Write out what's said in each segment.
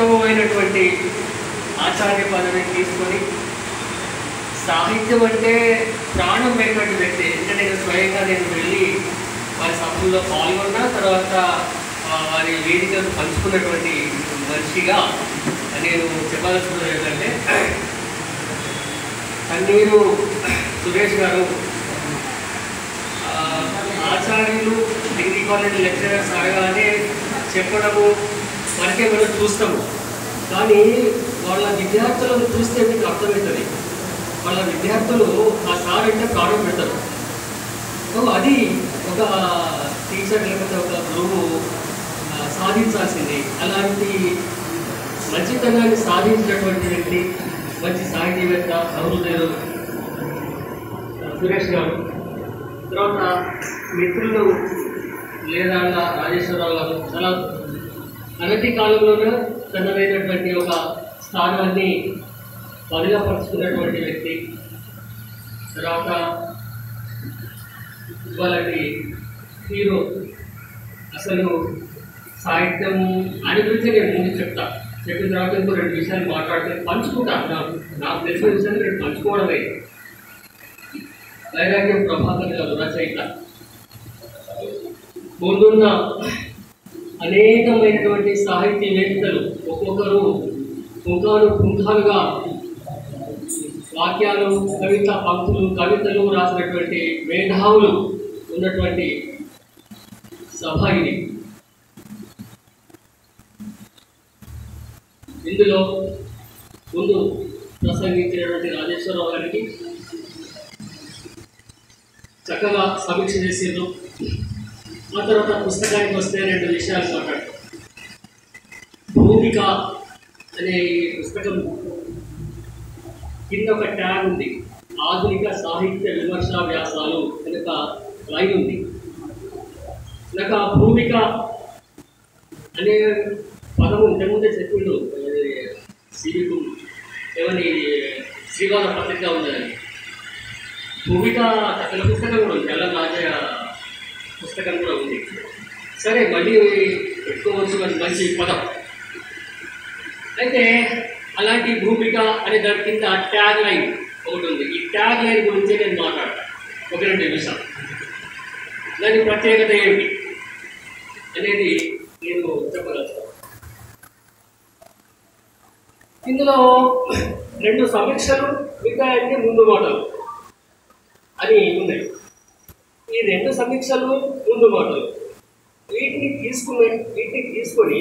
ఉత్తమమైనటువంటి ఆచార్య పదవిని తీసుకొని సాహిత్యం అంటే ప్రాణం అయినటువంటి వ్యక్తి. అంటే నేను స్వయంగా వెళ్ళి వారి సభల్లో పాల్గొన్న తర్వాత వారి వేదికను పంచుకున్నటువంటి మనిషిగా నేను చెప్పాల్సింది ఏంటంటే, తన్నీరు సురేష్ గారు ఆచార్యులు డిగ్రీ కాలేజ్ లెక్చరర్స్ అనగానే చెప్పడము వరకే మనం చూస్తాము, కానీ వాళ్ళ విద్యార్థులను చూస్తే మీకు అర్థమవుతుంది. వాళ్ళ విద్యార్థులు ఆ సార్ అంటే ప్రాణం పెడతారు. అది ఒక టీచర్ లేకపోతే ఒక గురువు సాధించాల్సింది. అలాంటి మంచితనాన్ని సాధించినటువంటి వ్యక్తి, మంచి సాహితీవేత్త సహృదయులు సురేష్ గారు. తర్వాత మిత్రులు లేదాళ్ళ రాజేశ్వరరావు గారు చాలా అనతి కాలంలోనే తనదైనటువంటి ఒక స్థానాన్ని బదిలపరుచుకున్నటువంటి వ్యక్తి. తర్వాత ఇవాళటి హీరో. అసలు సాహిత్యం అని గురించి నేను ముందు చెప్పిన తర్వాత ఇంకో 2 విషయాలు మాట్లాడితే పంచుకుంటాను. నాకు తెలిసిన విషయాలు నేను పంచుకోవడమే. వైరాగ్యం ప్రభాకర్ గారు రచయిత. ముందున్న అనేకమైనటువంటి సాహిత్యవేత్తలు ఒక్కొక్కరు పుంఖాలుగా వాక్యాలు, కవిత పంక్తులు, కవితలు రాసినటువంటి మేధావులు ఉన్నటువంటి సభ ఇది. ఇందులో ముందు ప్రసంగించినటువంటి రాజేశ్వరరావు గారికి చక్కగా సమీక్ష చేసిండ్రు. ఆ తర్వాత పుస్తకానికి వస్తే 2 విషయాలు మాట్లాడతాం. భూమిక అనే పుస్తకం కింద ఒక ట్యాగ్ ఉంది, ఆధునిక సాహిత్య విమర్శా వ్యాసాలు అనే ఒక లైన్ ఉంది. నాకు ఆ భూమిక అనే పదము ఇంతకుముందే చెప్పిండు సివికు ఏమని శ్రీవాద పత్రిక ఉందని. భూమిక కథల పుస్తకం కూడా ఉంది, తెల్ల రాజయ్య పుస్తకం కూడా ఉంది. సరే మళ్ళీ పెట్టుకోవచ్చు అని మంచి పదం. అయితే అలాంటి భూమిక అనే దాని కింద ట్యాగ్ లైన్ ఒకటి ఉంది. ఈ ట్యాగ్ లైన్ గురించి నేను మాట్లాడతాను. 1-2 నిమిషాలు. దాని ప్రత్యేకత ఏంటి అనేది నేను చెప్పగలుగుతాను. ఇందులో 2 సమీక్షలు, మిగతా అన్ని ముందు మాటలు అని ఉన్నాయి. ఈ 2 సమీక్షలు ముందు మాటలు వీటిని తీసుకొని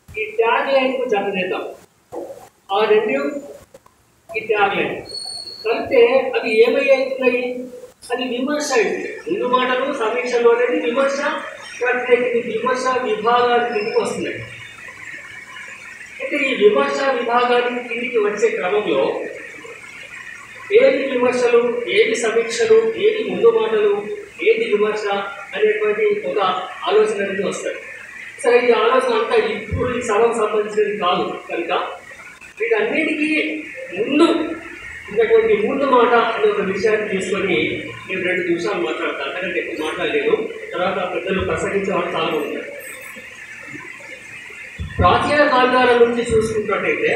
ఈ ట్యాగ్ లైన్కు జత చేద్దాం. ఆ 2 ఈ ట్యాగ్ లైన్ కలిపితే అవి ఏమయ్యాయి? అది విమర్శ అయింది. ముందు మాటలు సమీక్షలు అనేది విమర్శ విమర్శ విభాగానికి కిందికి వస్తున్నాయి. అయితే ఈ విమర్శ విభాగానికి కిందికి వచ్చే క్రమంలో ఏది విమర్శలు, ఏది సమీక్షలు, ఏది ముందు మాటలు, ఏది విమర్శ అనేటువంటి ఒక ఆలోచన అనేది వస్తాయి. సరే, ఈ ఆలోచన అంతా ఇప్పుడు ఈ సభకు సంబంధించినది కాదు కనుక వీటన్నిటికీ ముందు ఉన్నటువంటి ముందు మాట అనే ఒక విషయాన్ని తీసుకొని నేను 2 నిమిషాలు మాట్లాడతాను. అంతకంటే ఎక్కువ మాట్లాడలేదు. తర్వాత పెద్దలు ప్రసంగించే వాళ్ళు చాలా ఉంటారు. ప్రాచీన కావ్యాల నుంచి చూసుకున్నట్టయితే,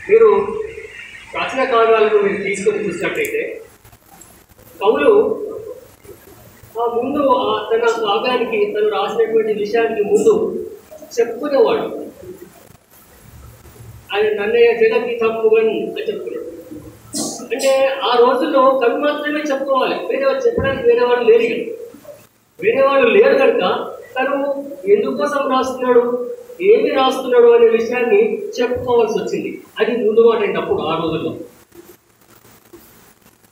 మీరు ప్రాచీన కావ్యాలను మీరు తీసుకొని చూసినట్టయితే కవులు ముందు తన కావ్యానికి తను రాసినటువంటి విషయానికి ముందు చెప్పుకునేవాడు. ఆయన నన్నయ్య జగద్గీతముగన్ అని చెప్పుకున్నాడు. అంటే ఆ రోజుల్లో కవి మాత్రమే చెప్పుకోవాలి, చెప్పడానికి వేరేవాడు లేరు కనుక తను ఎందుకోసం రాస్తున్నాడు, ఏమి రాస్తున్నాడు అనే విషయాన్ని చెప్పుకోవాల్సి వచ్చింది. అది ముందు మాట అయినప్పుడు ఆ రోజుల్లో.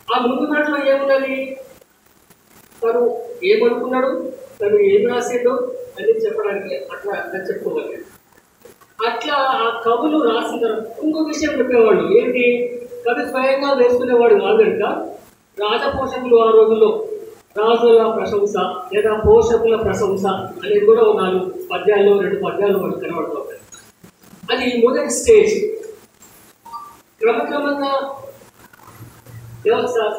ఆ ముందు మాటలో ఏమున్నది? తను ఏమనుకున్నాడు, తను ఏమి రాసిండో అని చెప్పడానికి అట్లా చెప్పుకోవాలి. అట్లా ఆ కవులు రాసిన తర్వాత ఇంకో విషయం చెప్పేవాళ్ళు. ఏంటి? కవి స్వయంగా వేసుకునేవాడు కాదు కనుక రాజపోషకులు ఆ రోజుల్లో రాజుల ప్రశంస లేదా పోషకుల ప్రశంస అనేది కూడా 4 పద్యాల్లో 2 పద్యాలు మనకు కనబడుతూ ఉంటాయి. అది మొదటి స్టేజ్. క్రమక్రమంగా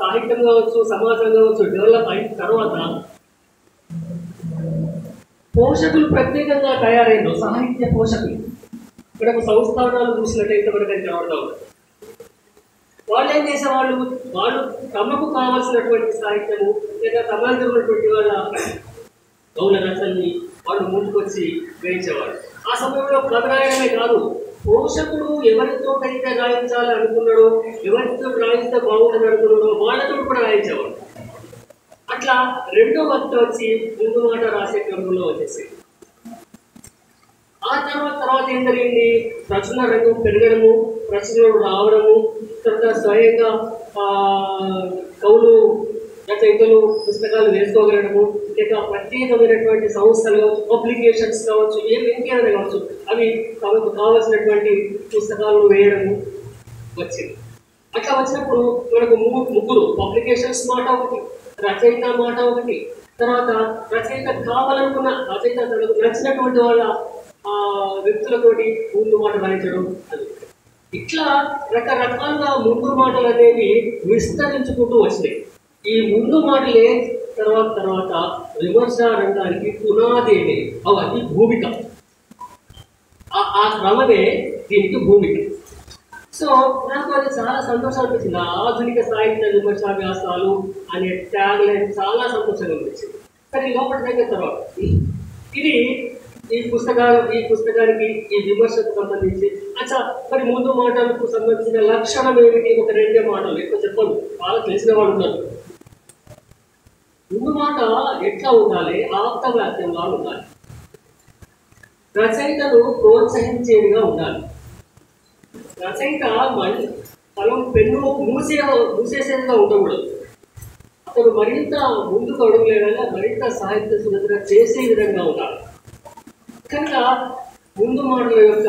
సాహిత్యం కావచ్చు, సమాజం కావచ్చు డెవలప్ అయిన తర్వాత పోషకులు ప్రత్యేకంగా తయారైన సాహిత్య పోషకులు. మనకు సంస్థానాలు చూసినట్టయితే మనకు అది కనబడతా ఉంటుంది. వాళ్ళు ఏం చేసేవాళ్ళు, వాళ్ళు తమకు కావాల్సినటువంటి సాహిత్యము లేదా తమకు ఉన్నటువంటి వాళ్ళ గౌల రచనని వాళ్ళు ముందుకొచ్చి వేయించేవాడు. ఆ సమయంలో కథ రాయడమే కాదు, పోషకుడు ఎవరితోటైతే రాయించాలి అనుకున్నాడో, ఎవరితో రాయిస్తే బాగుంటుంది అనుకున్నాడో వాళ్ళతో కూడా రాయించేవాడు. అట్లా రెండో వక్త వచ్చి ముందు మాట రాసే క్రమంలో వచ్చేసి ఆ తర్వాత ఏం జరిగింది, ప్రచురణ రంగం పెరగడము, ప్రచురణలు రావడము, తర్వాత స్వయంగా కవులు రచయితలు పుస్తకాలు వేసుకోగలడము, లేక ప్రత్యేకమైనటువంటి సంస్థలు పబ్లికేషన్స్ కావచ్చు, ఇంకేమైనా కావచ్చు, అవి తమకు కావాల్సినటువంటి పుస్తకాలను వేయడము వచ్చింది. అట్లా వచ్చినప్పుడు మనకు ముగ్గురు పబ్లికేషన్స్ మాట ఒకటి, రచయిత మాట ఒకటి, తర్వాత రచయిత కావాలనుకున్న రచయిత తనకు నచ్చినటువంటి వాళ్ళ వ్యక్తులతోటి ముందు మాట రాయించడం అది. ఇట్లా రకరకాలుగా ముందు మాటలు అనేవి విస్తరించుకుంటూ వచ్చినాయి. ఈ ముందు మాటలే తర్వాత విమర్శ రంగానికి పునాది అనేది, అది భూమిక, ఆ క్రమమే దీనికి భూమిక. సో నాకు అది చాలా సంతోషం అనిపించింది. ఆధునిక సాహిత్య విమర్శా వ్యాసాలు అనే ట్యాగ్ లైన్ చాలా సంతోషంగా అనిపించింది. కానీ లోపల దగ్గర తర్వాత ఇది ఈ పుస్తకానికి ఈ విమర్శకు సంబంధించి మరి ముందు మాటలకు సంబంధించిన లక్షణం ఏమిటి, ఒక రెండే మాటలు ఎక్కువ చెప్పండి, చాలా తెలిసిన వాళ్ళు ఉన్నారు. ముందు మాట ఎట్లా ఉండాలి, ఆప్తవాక్యంగా ఉండాలి, రచయితను ప్రోత్సహించేదిగా ఉండాలి. రచయిత పెన్ను మూసేసేదిగా ఉండకూడదు. అతను మరింత ముందుకు అడుగులేదా మరింత సాహిత్య సులభంగా చేసే విధంగా ఉండాలి. కనుక ముందు మాటల యొక్క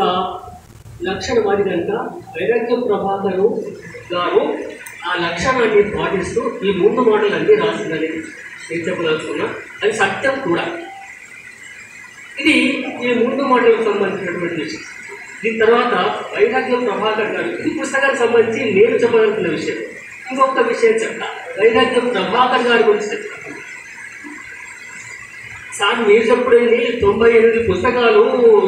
లక్షణం అది కనుక వైరాగ్య ప్రభాకరు గారు ఆ లక్షణాన్ని పాటిస్తూ ఈ ముందు మాటలు అన్నీ రాసిందని నేను చెప్పదలుచుకున్నా. అది సత్యం కూడా. ఇది ఈ ముందు మాటలకు సంబంధించినటువంటి విషయం. దీని తర్వాత వైరాగ్య ప్రభాకర్ గారు, ఈ పుస్తకానికి సంబంధించి నేను చెప్పదలుచుకున్న విషయం. ఇంకొక విషయం చెప్తా, వైరాగ్య ప్రభాకర్ గారి గురించి చెప్తా. సార్ మీరు చెప్పుడేంటి 98 పుస్తకాలు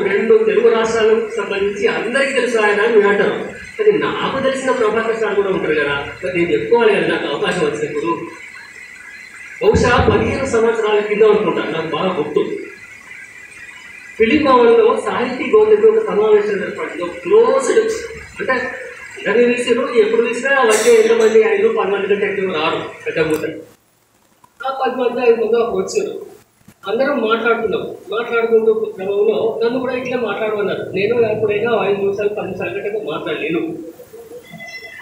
2 తెలుగు రాష్ట్రాలకు సంబంధించి అందరికీ తెలుసు ఆయన అని మీరు అంటారు. కానీ నాకు తెలిసిన ప్రభాకర్ సార్ కూడా ఉంటారు కదా, మరి నేను చెప్పుకోవాలి కదా నాకు అవకాశం వచ్చినప్పుడు. బహుశా 15 సంవత్సరాల కింద అనుకుంటాను, నాకు బాగా గుర్తు. ఫిలిం భవన్లో సాహితీ గౌరవ ఒక సమావేశం ఏర్పడింది. క్లోజ్డ్ అంటే ఇద్దరు పిలిచారు, ఎప్పుడు పిలిచినా వచ్చే ఎంతమంది 5-10 మంది కంటే ఎక్కువ రారు పెద్ద కూతురు. ఆ 10 మంది 5 మంది వచ్చారు. అందరం మాట్లాడుకుంటూ క్రమంలో నన్ను కూడా ఇట్లా మాట్లాడమన్నారు. నేను ఎప్పుడైనా 5 నిమిషాలు 10 నిమిషాల కంటే మాట్లాడలేను.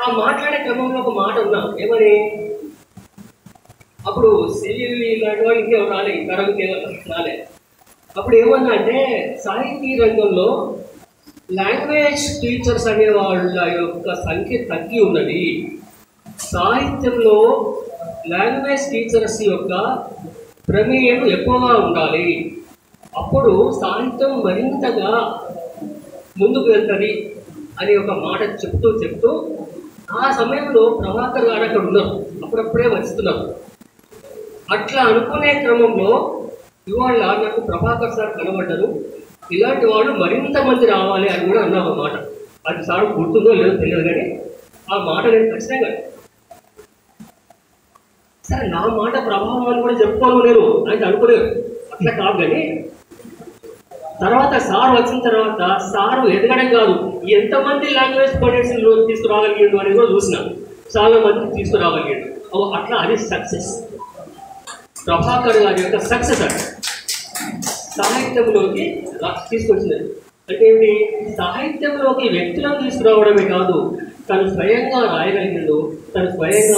ఆ మాట్లాడే క్రమంలో ఒక మాట ఉన్నా, ఏమని, అప్పుడు సివి లాంటి వాళ్ళు ఇంకేమో రాలే, తరగతి రాలే. అప్పుడు ఏమన్నా అంటే సాహితీ రంగంలో లాంగ్వేజ్ టీచర్స్ అనే వాళ్ళ యొక్క సంఖ్య తగ్గి ఉన్నది. సాహిత్యంలో లాంగ్వేజ్ టీచర్స్ యొక్క ప్రమేయం ఎక్కువగా ఉండాలి, అప్పుడు సాహిత్యం మరింతగా ముందుకు వెళ్తుంది అని ఒక మాట చెప్తూ ఆ సమయంలో ప్రభాకర్ గారు అక్కడ ఉన్నారు, అప్పుడప్పుడే వస్తున్నారు. అట్లా అనుకునే క్రమంలో ఇవాళ నాకు ప్రభాకర్ సార్ కనబడ్డారు, ఇలాంటి వాళ్ళు మరింత మంది రావాలి అని కూడా అన్నా ఒక మాట. అది సార్ గుర్తుందో లేదో తెలియదు, కానీ ఆ మాట నేను ఖచ్చితంగా సరే నా మాట ప్రభావం అని కూడా చెప్పుకోను నేను అయితే అనుకోలేదు, అట్లా కాదు. కానీ తర్వాత సార్ వచ్చిన తర్వాత సారు ఎదగడం కాదు, ఎంతమంది లాంగ్వేజ్ స్టూడెంట్స్ని తీసుకురాగలిగాడు అనేది కూడా చూసిన, చాలా మంది తీసుకురాగలిగాడు. అట్లా అది సక్సెస్, ప్రభాకర్ గారి యొక్క సక్సెస్ అంటే సాహిత్యంలోకి తీసుకొచ్చినది. అంటే ఏమిటి, సాహిత్యంలోకి వ్యక్తులను తీసుకురావడమే కాదు, తను స్వయంగా రాయగలిగాడు, తను స్వయంగా